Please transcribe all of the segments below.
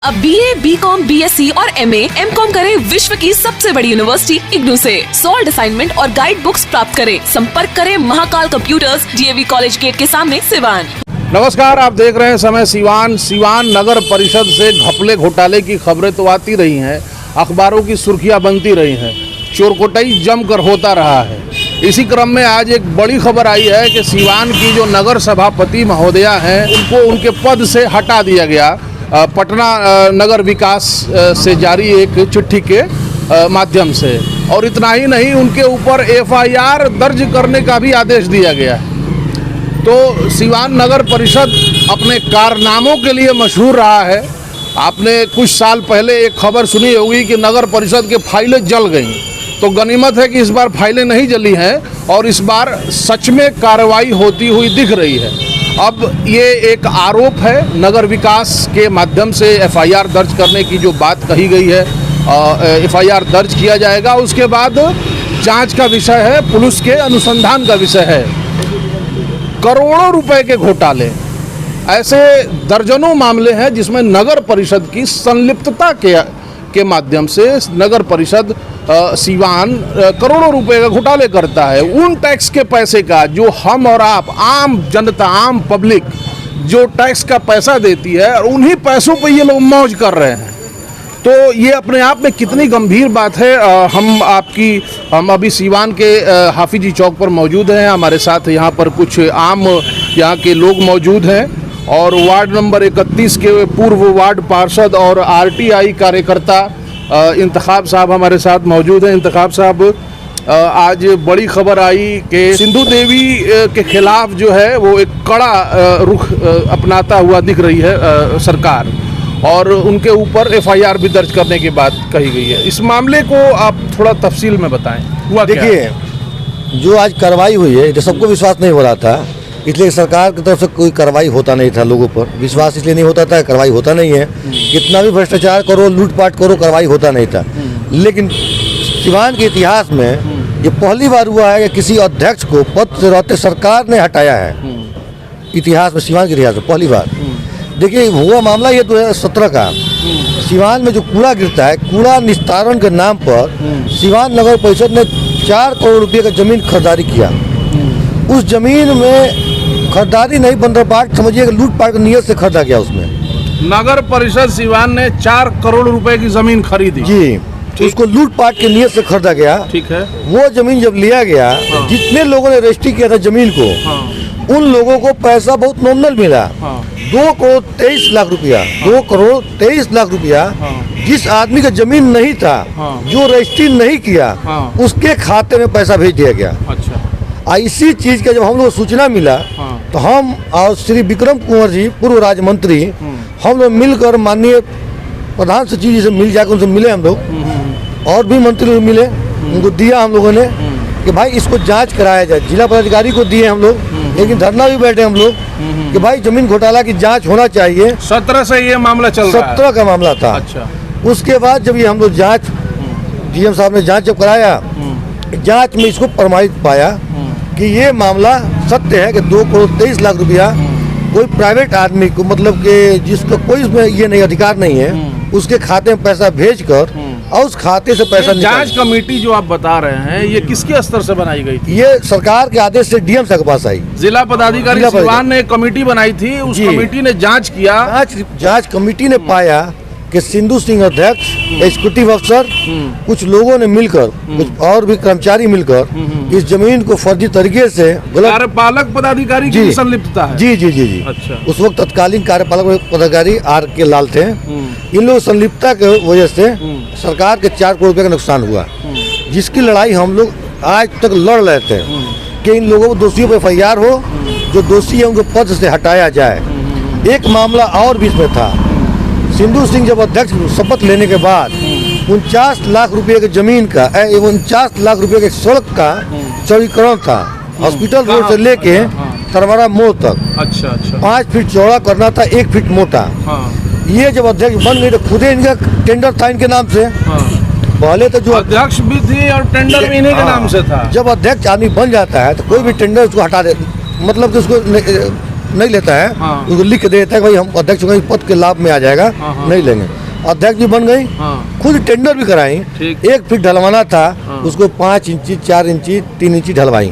अब BA, BCom, BSc और MA, MCom करें विश्व की सबसे बड़ी यूनिवर्सिटी इग्नू से। सॉल्ड असाइनमेंट और गाइड बुक्स प्राप्त करें। संपर्क करें Mahakal computers, DAV college gate के सामने, सिवान। नमस्कार, आप देख रहे हैं समय सिवान नगर परिषद से घपले घोटाले की खबरें तो आती रही हैं, अखबारों की सुर्खियां बनती रही हैं, चोरकुटाई जमकर होता रहा है। इसी क्रम में आज एक बड़ी खबर आई है कि सिवान की जो नगर सभापति महोदया हैं, उनको उनके पद से हटा दिया गया पटना नगर विकास से जारी एक चिट्ठी के माध्यम से। और इतना ही नहीं, उनके ऊपर FIR दर्ज करने का भी आदेश दिया गया है। तो सिवान नगर परिषद अपने कारनामों के लिए मशहूर रहा है। आपने कुछ साल पहले एक खबर सुनी होगी कि नगर परिषद के फाइलें जल गईं। तो गनीमत है कि इस बार फाइलें नहीं जली हैं और इस बार सच में कार्रवाई होती हुई दिख रही है। अब ये एक आरोप है, नगर विकास के माध्यम से FIR दर्ज करने की जो बात कही गई है, FIR दर्ज किया जाएगा। उसके बाद जांच का विषय है, पुलिस के अनुसंधान का विषय है। करोड़ों रुपए के घोटाले, ऐसे दर्जनों मामले हैं जिसमें नगर परिषद की संलिप्तता के माध्यम से नगर परिषद सिवान करोड़ों रुपए का घोटाले करता है। उन टैक्स के पैसे का जो हम और आप, आम जनता, आम पब्लिक जो टैक्स का पैसा देती है, और उन्हीं पैसों पे ये लोग मौज कर रहे हैं। तो ये अपने आप में कितनी गंभीर बात है। हम अभी सिवान के हाफिजी चौक पर मौजूद हैं। हमारे साथ यहाँ पर कुछ आम यहाँ के लोग मौजूद हैं और वार्ड नंबर 31 के पूर्व वार्ड पार्षद और RTI कार्यकर्ता इंतखाब साहब हमारे साथ मौजूद हैं। इंतखाब साहब, आज बड़ी खबर आई कि सिंधु देवी के खिलाफ जो है वो एक कड़ा रुख अपनाता हुआ दिख रही है सरकार, और उनके ऊपर FIR भी दर्ज करने की बात कही गई है। इस मामले को आप थोड़ा तफसील में बताएं। हुआ देखिए, जो आज कार्रवाई हुई है, जो सबको विश्वास नहीं हो रहा था, इसलिए सरकार की तरफ से कोई कार्रवाई होता नहीं था। लोगों पर विश्वास इसलिए नहीं होता था, कार्रवाई होता नहीं है। कितना भी भ्रष्टाचार करो, लूटपाट करो, कार्रवाई होता नहीं था। लेकिन सिवान के इतिहास में ये पहली बार हुआ है कि किसी अध्यक्ष को पद से रहते सरकार ने हटाया है। इतिहास में, सिवान के इतिहास में पहली बार। देखिए, हुआ मामला ये 2017 का। सिवान में जो कूड़ा गिरता है, कूड़ा निस्तारण के नाम पर सिवान नगर परिषद ने 4 करोड़ रुपये का जमीन खरीदारी किया। उस जमीन में खरीदारी नहीं, बंदरबाट समझिए कि लूटपाट की नीयत से खरीदा गया। उसमें नगर परिषद सिवान ने 4 करोड़ रुपए की जमीन खरीदी जी। उसको लूटपाट की नीयत से खरीदा गया। ठीक है। वो जमीन जब लिया गया, जितने लोगों ने रजिस्ट्री किया था जमीन को, उन लोगों को पैसा बहुत नॉमिनल मिला। 2 करोड़ 23 लाख रुपया, 2 करोड़ 23 लाख रुपया जिस आदमी का जमीन नहीं था, जो रजिस्ट्री नहीं किया, उसके खाते में पैसा भेज दिया गया। अच्छा। इसी चीज का जब हम लोग सूचना मिला, तो हम और श्री विक्रम कुंवर जी, पूर्व राज्य मंत्री, हम लोग मिलकर माननीय प्रधान सचिव जी से मिल जाकर उनसे मिले हम लोग, और भी मंत्री लोग मिले, उनको दिया हम लोगों ने कि भाई इसको जांच कराया जाए। जिला पदाधिकारी को दिए हम लोग, लेकिन धरना भी बैठे हम लोग कि भाई जमीन घोटाला की जांच होना चाहिए। 17 से ये मामला चल रहा है। 17 का मामला था। अच्छा। उसके बाद जब ये हम लोग जांच, DM साहब ने जांच जब कराया, जांच में इसको प्रमाणित पाया कि ये मामला सत्य है कि 2 करोड़ 23 लाख रुपया कोई प्राइवेट आदमी को, मतलब कि जिसको कोई इसमें ये नहीं अधिकार नहीं है, उसके खाते में पैसा भेजकर और उस खाते से पैसा जांच कमेटी जो आप बता रहे हैं, ये किसके स्तर से बनाई गई थी? ये सरकार के आदेश से DM साहब के पास आई। जिला पदाधिकारी सिवान ने एक कमेटी बनाई थी, उस कमेटी ने जांच किया। जांच कमेटी ने पाया कि सिंधु सिंह अध्यक्ष, एग्जीक्यूटिव अफसर, कुछ लोगों ने मिलकर, कुछ और भी कर्मचारी मिलकर इस जमीन को फर्जी तरीके से, कार्यपालक पदाधिकारी की संलिप्तता है। जी जी जी जी। अच्छा। उस वक्त तत्कालीन कार्यपालक पदाधिकारी RK लाल थे। इन लोग संलिप्तता के वजह से सरकार के 4 करोड़ रुपए का नुकसान हुआ, जिसकी लड़ाई हम लोग आज तक लड़ रहे थे कि इन लोगों को दोषियों पर FIR हो, जो दोषी है उनको पद से हटाया जाए। एक मामला और भी इसमें था। सिंधु सिंह जब अध्यक्ष शपथ लेने के बाद 49 लाख रुपए की जमीन का, 49 लाख रुपए के सड़क का चौड़ीकरण था, हॉस्पिटल रोड से लेके तरवारा मोड़ तक। अच्छा। 5 फीट चौड़ा करना था, 1 फीट मोटा। ये जब अध्यक्ष बन गए तो खुद ही इनका टेंडर था इनके नाम से। पहले तो जो अध्यक्ष भी थी और टेंडर भी इन्हीं के नाम से था। जब अध्यक्ष आदमी बन जाता है तो कोई भी टेंडर उसको हटा दे, मतलब कि उसको नहीं लेता है, हाँ। उसको लिख के दे देता है कि भाई हम अध्यक्ष होंगे, पद के लाभ में आ जाएगा, नहीं लेंगे। अध्यक्ष भी बन गई, खुद टेंडर भी कराई, ठीक। 1 फीट ढलवाना था, उसको 5 इंची, 4 इंची, 3 इंची ढलवाई।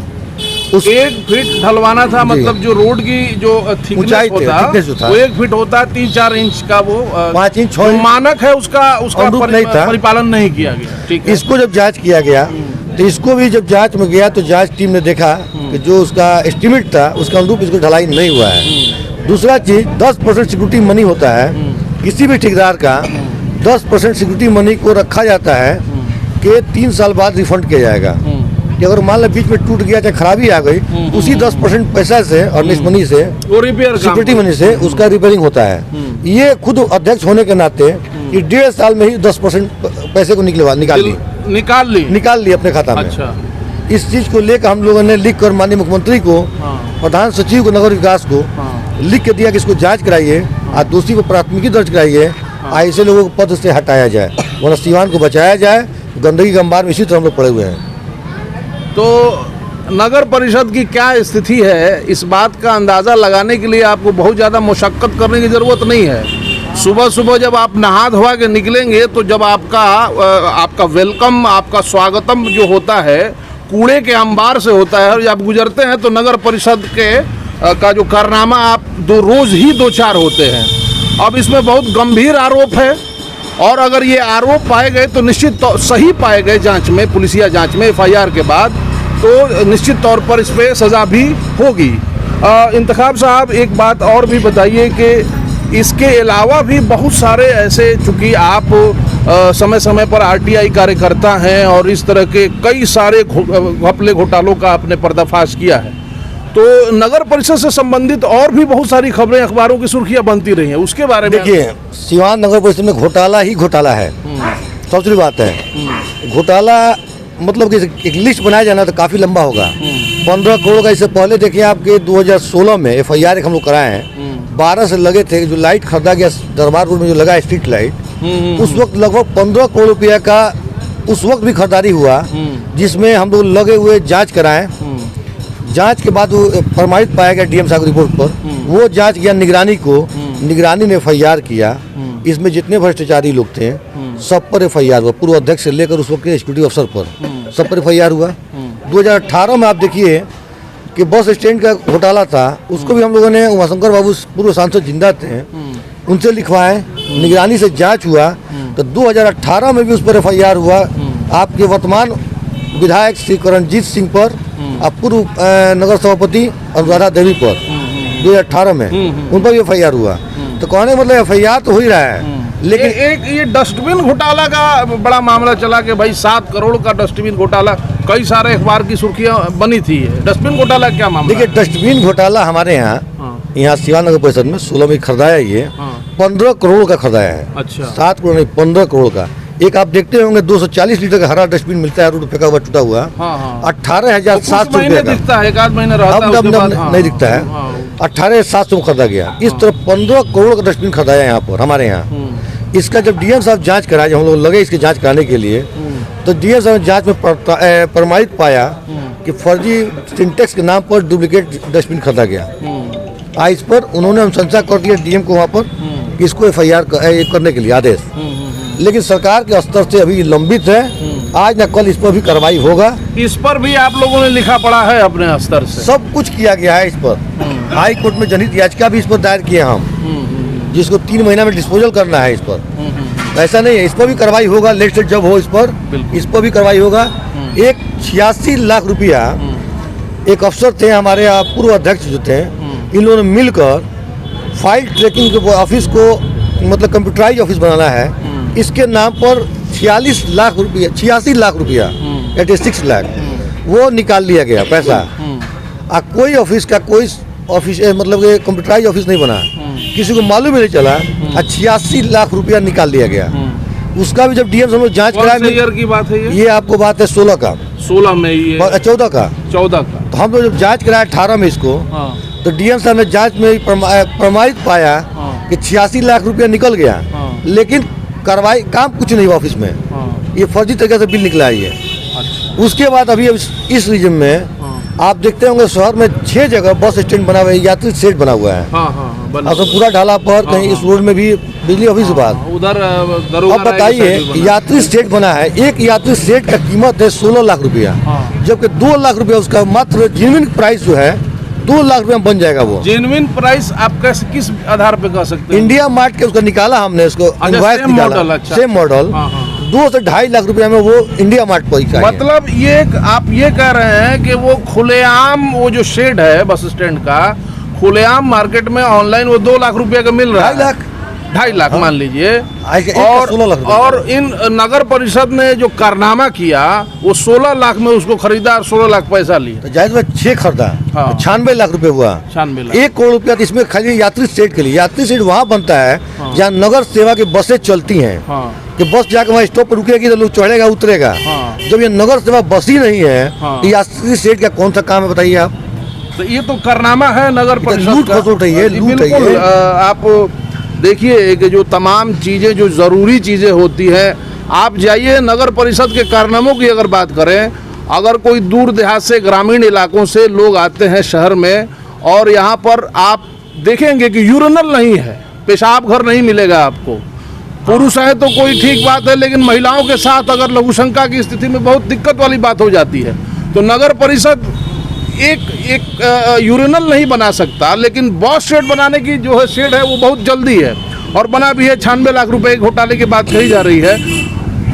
1 फीट ढलवाना था, मतलब जो रोड की जो ऊंचाई थिकनेस जो था वो 1 फीट होता, 3-4 इंच का वो 5 इंच 6 जो मानक है उसका अनुरूप नहीं था। परिपालन नहीं किया गया। ठीक है। इसको जब जांच किया गया तो इसको भी जब जांच में गया तो जांच टीम ने देखा कि जो उसका एस्टिमेट था उसका अनुरूप इसको ढलाई नहीं हुआ है। दूसरा चीज 10% सिक्योरिटी मनी होता है, किसी भी ठेकेदार का 10% सिक्योरिटी मनी को रखा जाता है कि 3 साल बाद रिफंड किया जाएगा। कि अगर मान लो बीच में टूट गया चाहे खराबी आ गई, उसी 10% पैसा से और मनी से वो रिपेयर सिक्योरिटी मनी से उसका रिपेयरिंग होता है। ये खुद अध्यक्ष होने के नाते कि 1.5 साल में ही 10% पैसे को निकाल ली अपने खाता में। अच्छा। इस चीज को लेकर हम लोगों ने लिख कर माननीय मुख्यमंत्री को, प्रधान सचिव को नगर विकास को लिख के दिया कि इसको जांच कराइए और दोषी को प्राथमिकी दर्ज कराइए, ऐसे लोगों को पद से हटाया जाए, वरना सीवान को बचाया जाए। गंदगी के अंबार में इसी तरह हम लोग पड़े हुए हैं। तो नगर परिषद की क्या स्थिति है, इस बात का अंदाज़ा लगाने के लिए आपको बहुत ज़्यादा मुशक्कत करने की ज़रूरत नहीं है। सुबह सुबह जब आप नहा धोवा के निकलेंगे तो जब आपका वेलकम, आपका स्वागतम जो होता है कूड़े के अंबार से होता है, और जब गुजरते हैं तो नगर परिषद का जो कारनामा आप रोज़ ही 2-4 होते हैं। अब इसमें बहुत गंभीर आरोप है, और अगर ये आरोप पाए गए तो निश्चित सही पाए गए जांच में, पुलिसिया जांच में FIR के बाद, तो निश्चित तौर पर इस पर सज़ा भी होगी। इंतखाब साहब, एक बात और भी बताइए कि इसके अलावा भी बहुत सारे ऐसे, चूँकि आप समय समय पर RTI कार्यकर्ता हैं और इस तरह के कई सारे घपले घोटालों का आपने पर्दाफाश किया है, तो नगर परिषद से संबंधित और भी बहुत सारी खबरें अखबारों की सुर्खियां बनती रही हैं, उसके बारे में देखिए। सीवान नगर परिषद में घोटाला ही घोटाला है, सबसे बड़ी बात है। घोटाला मतलब कि एक लिस्ट बनाया जाना तो काफ़ी लंबा होगा। 15 करोड़ का, इससे पहले देखिए आपके 2016 में FIR हम लोग कराए हैं, 12 से लगे थे। जो लाइट खरीदा गया दरबार रोड में जो लगा स्ट्रीट लाइट, उस वक्त लगभग 15 करोड़ रुपया का उस वक्त भी खरीदारी हुआ, जिसमें हम लोग लगे हुए जाँच कराएं। जांच के बाद वो प्रमाणित पाया गया DM साहब की रिपोर्ट पर, वो जांच गया निगरानी को, निगरानी ने FIR किया। इसमें जितने भ्रष्टाचारी लोग थे सब पर FIR हुआ, पूर्व अध्यक्ष से लेकर उस वक्त के एग्जीक्यूटिव अफसर पर सब पर FIR हुआ। 2018 में आप देखिए कि बस स्टैंड का घोटाला था, उसको भी हम लोगों ने, उमाशंकर बाबू पूर्व सांसद जिंदा थे, उनसे लिखवाए, निगरानी से जाँच हुआ, तो 2018 में भी उस पर FIR हुआ। आपके वर्तमान विधायक श्री करणजीत सिंह पर, पूर्व नगर सभापति अनुराधा देवी पर 2018 में उन पर भी FIR हुआ। तो कहने मतलब FIR तो हो ही रहा है, लेकिन एक ये डस्टबिन घोटाला का बड़ा मामला चला कि भाई 7 करोड़ का डस्टबिन घोटाला, कई सारे अखबार की सुर्खियां बनी थी। डस्टबिन घोटाला क्या मामला? देखिए, डस्टबिन घोटाला हमारे यहाँ सीवान नगर परिषद में 16 में खरीदाया, ये 15 करोड़ का खरीदाया है। अच्छा। 7 करोड़ नहीं, 15 करोड़ का। एक आप देखते होंगे 240 लीटर का हरा डस्टबिन मिलता है, रोड फेंका हुआ टूटा हुआ, 18,700 रुपये का दिखता है, एक आध महीना रहता है, उसके बाद नहीं दिखता है। 18,700 में खरीदा गया। इस तरह 15 करोड़ का डस्टबिन खरीदाया यहाँ पर हमारे यहाँ। इसका जब DM साहब जांच कराए, हम लोग लगे इसकी जांच कराने के लिए, तो DM साहब जांच में प्रमाणित पाया कि फर्जी सिंटेक्स के नाम पर डुप्लीकेट डस्टबिन खरीदा गया। इस पर उन्होंने अनुशंसा कर दिया DM को वहाँ पर, इसको FIR करने के लिए आदेश, लेकिन सरकार के स्तर से अभी लंबित है। आज न कल इस पर भी कार्रवाई होगा। इस पर भी आप लोगों ने लिखा पड़ा है अपने स्तर से? सब कुछ किया गया है इस पर। हाई कोर्ट में जनहित याचिका भी इस पर दायर किए हम, जिसको 3 महीना में डिस्पोजल करना है इस पर। ऐसा नहीं है, इस पर भी कार्रवाई होगा। लेजिस्लेट जब हो इस पर भी कार्रवाई होगा। एक 86 लाख रुपया एक अफसर थे हमारे पूर्व अध्यक्ष जो थे, इन लोगों ने मिलकर फाइल ट्रैकिंग के ऑफिस को, मतलब कंप्यूटराइज ऑफिस बनाना है, इसके नाम पर 86 लाख रुपया 86 लाख वो निकाल लिया गया पैसा। कोई ऑफिस का कोई ऑफिस मतलब कि कंप्यूटराइज ऑफिस नहीं बना, किसी को मालूम ही नहीं चला। 86 लाख रुपया निकाल लिया गया। उसका भी जब DM हम लोग जाँच कराए, ईयर की बात है ये आपको बात है 16 का, 16 में, ये 14 का। तो हम लोग जब जाँच कराए 18 में इसको, तो DM साहब ने जाँच में प्रमाणित पाया कि 86 लाख रुपया निकल गया, लेकिन कार्रवाई काम कुछ नहीं हुआ ऑफिस में। ये फर्जी तरीके से बिल निकला है ये। अच्छा। उसके बाद अभी इस रीजन में आप देखते होंगे शहर में 6 जगह बस स्टैंड बना हुआ है, यात्री शेड बना हुआ है। हाँ बना। और पूरा ढाला पर कहीं इस रोड में भी बिजली ऑफिस बाद उधर अब बताइए, यात्री शेड बना है, एक यात्री शेड का कीमत है 16 लाख रुपया, जबकि 2 लाख रुपया उसका मात्र जेन्युइन प्राइस जो है 2 लाख रुपया में बन जाएगा। वो जेन्युइन प्राइस आप कैसे किस आधार पे कह सकते हैं? इंडिया मार्ट के उसका निकाला हमने, उसको इनवॉइस निकाला, सेम मॉडल 2 से 2.5 लाख रुपया में वो इंडिया मार्ट पर। मतलब ये आप ये कह रहे हैं कि वो खुलेआम वो जो शेड है बस स्टैंड का, खुलेआम मार्केट में ऑनलाइन वो 2 लाख रुपया का मिल रहा है। 2.5 लाख मान लीजिए। और इन नगर परिषद ने जो कारनामा किया वो 16 लाख में उसको खरीदा और 16 लाख पैसा लिए। तो जायज में 6 खरीदा, 96 लाख रुपए हुआ। 96 लाख, 1 करोड़ रुपया इसमें खाली यात्री शेड के लिए। यात्री शेड वहाँ बनता है जहाँ नगर सेवा की बसें चलती हैं, कि बस जाकर वहाँ स्टॉप पर रुकेगी तो लोग चढ़ेगा उतरेगा। जब ये नगर सेवा बस ही नहीं है तो यात्री शेड का कौन सा काम है बताइए आप? तो ये तो कारनामा है नगर परिषद का। बिल्कुल आप देखिए कि जो तमाम चीज़ें जो ज़रूरी चीज़ें होती हैं, आप जाइए नगर परिषद के कारनामों की अगर बात करें, अगर कोई दूर देहात से ग्रामीण इलाकों से लोग आते हैं शहर में और यहाँ पर आप देखेंगे कि यूरिनल नहीं है, पेशाब घर नहीं मिलेगा आपको। पुरुष है तो कोई ठीक बात है, लेकिन महिलाओं के साथ अगर लघुशंका की स्थिति में बहुत दिक्कत वाली बात हो जाती है। तो नगर परिषद एक यूरिनल नहीं बना सकता, लेकिन बस शेड बनाने की जो है शेड है वो बहुत जल्दी है और बना भी है। 96 लाख रुपए घोटाले की बात कही जा रही है।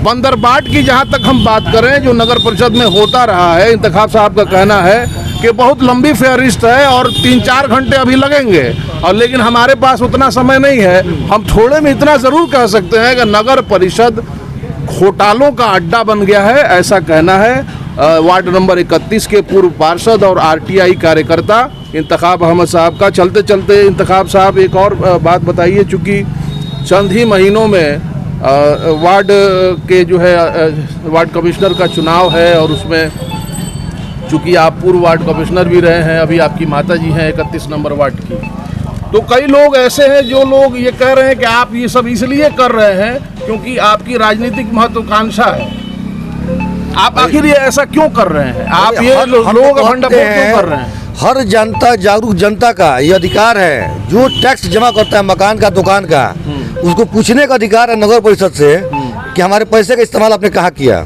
बंदरबाट की जहां तक हम बात करें, जो नगर परिषद में होता रहा है, इंतखाब साहब का कहना है कि बहुत लंबी फेहरिस्त है और 3-4 घंटे अभी लगेंगे, और लेकिन हमारे पास उतना समय नहीं है। हम थोड़े में इतना ज़रूर कह सकते हैं कि नगर परिषद घोटालों का अड्डा बन गया है, ऐसा कहना है वार्ड नंबर 31 के पूर्व पार्षद और आरटीआई कार्यकर्ता इंतखाब अहमद साहब का। चलते चलते इंतखाब साहब एक और बात बताइए, चूँकि चंद ही महीनों में वार्ड के जो है वार्ड कमिश्नर का चुनाव है, और उसमें चूँकि आप पूर्व वार्ड कमिश्नर भी रहे हैं, अभी आपकी माता जी हैं 31 नंबर वार्ड की, तो कई लोग ऐसे हैं जो लोग ये कह रहे हैं कि आप ये सब इसलिए कर रहे हैं क्योंकि आपकी राजनीतिक महत्वाकांक्षा है। आप आखिर ये ऐसा क्यों कर रहे हैं? आप ये लोग भंडाफोड़ क्यों कर रहे हैं? हर जनता, जागरूक जनता का ये अधिकार है, जो टैक्स जमा करता है मकान का, दुकान का, उसको पूछने का अधिकार है नगर परिषद से कि हमारे पैसे का इस्तेमाल आपने कहाँ किया,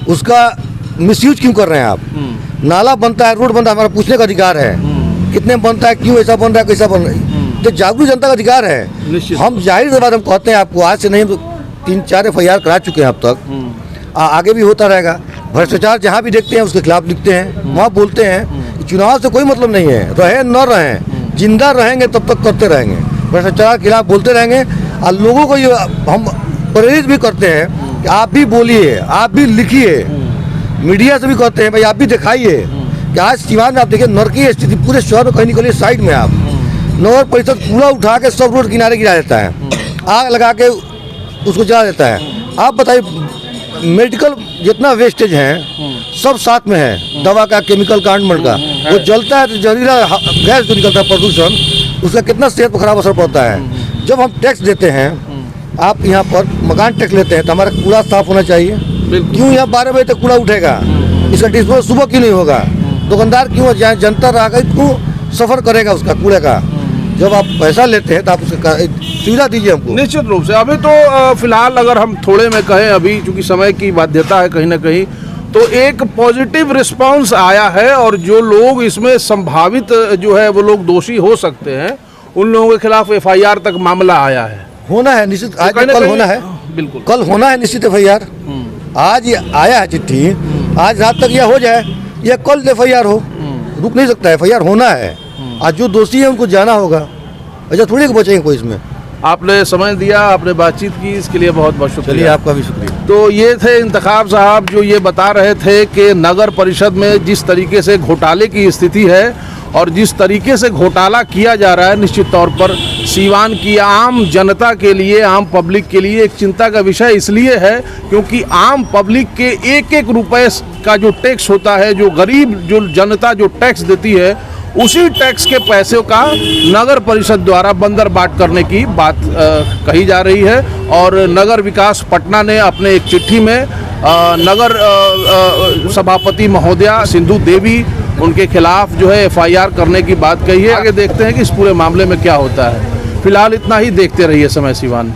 उसका मिसयूज क्यों कर रहे हैं आप। नाला बनता है, रोड बनता है, हमारा पूछने का अधिकार है, कितने बनता है, क्यों ऐसा बन रहा है, कैसा बन रहा है, तो जागरूक जनता का अधिकार है। हम जाहिर सी बात हम कहते हैं आपको, आज से नहीं तो 3-4 FIR करा चुके हैं अब तक, आगे भी होता रहेगा। भ्रष्टाचार जहाँ भी देखते हैं उसके खिलाफ लिखते हैं, वहाँ बोलते हैं। चुनाव से कोई मतलब नहीं है, रहे न रहें, जिंदा रहेंगे तब तक करते रहेंगे, भ्रष्टाचार के खिलाफ बोलते रहेंगे। और लोगों को ये हम प्रेरित भी करते हैं कि आप भी बोलिए, आप भी लिखिए, मीडिया से भी कहते हैं भाई आप भी दिखाइए कि आज सिवान में आप देखिए नरकी स्थिति, पूरे शहर में कहीं निकलिए साइड में आप, नगर परिषद कूड़ा उठा के सब रोड किनारे गिरा देता है, आग लगा के उसको जला देता है। आप बताइए, मेडिकल जितना वेस्टेज है सब साथ में है, दवा का, केमिकल का, अंडमंड का, वो जलता है तो जहरीला गैस जो निकलता है, प्रदूषण, उसका कितना सेहत पर खराब असर पड़ता है। जब हम टैक्स देते हैं, आप यहाँ पर मकान टैक्स लेते हैं तो हमारा कूड़ा साफ होना चाहिए। क्यों यहाँ 12 बजे तक कूड़ा उठेगा, इसका डिस्पोजल सुबह क्यों नहीं होगा? दुकानदार क्यों, जनता रह क्यों सफ़र करेगा उसका कूड़े का? जब आप पैसा लेते हैं तो आप उसका सुविधा दीजिए हमको। निश्चित रूप से। अभी तो फिलहाल अगर हम थोड़े में कहें, अभी चूंकि समय की बाध्यता है कहीं ना कहीं, तो एक पॉजिटिव रिस्पांस आया है, और जो लोग इसमें संभावित जो है वो लोग दोषी हो सकते हैं, उन लोगों के खिलाफ FIR तक मामला आया है। होना है निश्चित, आज कल होना है, बिल्कुल कल होना है निश्चित FIR। आज ये आया है चिट्ठी, आज रात तक यह हो जाए या कल FIR हो, रुक नहीं सकता है, FIR होना है। आज जो दोषी है उनको जाना होगा, अच्छा थोड़ी बचेंगे कोई इसमें। आपने समय दिया, आपने बातचीत की, इसके लिए बहुत बहुत शुक्रिया। चलिए आपका भी शुक्रिया। तो ये थे इंतखाब साहब, जो ये बता रहे थे कि नगर परिषद में जिस तरीके से घोटाले की स्थिति है और जिस तरीके से घोटाला किया जा रहा है, निश्चित तौर पर सीवान की आम जनता के लिए, आम पब्लिक के लिए एक चिंता का विषय इसलिए है क्योंकि आम पब्लिक के एक रुपए का जो टैक्स होता है, जो गरीब जो जनता जो टैक्स देती है, उसी टैक्स के पैसे का नगर परिषद द्वारा बंदरबाट करने की बात कही जा रही है। और नगर विकास पटना ने अपने एक चिट्ठी में नगर सभापति महोदया सिंधु देवी उनके खिलाफ जो है FIR करने की बात कही है। आगे देखते हैं कि इस पूरे मामले में क्या होता है। फिलहाल इतना ही, देखते रहिए समय सिवान।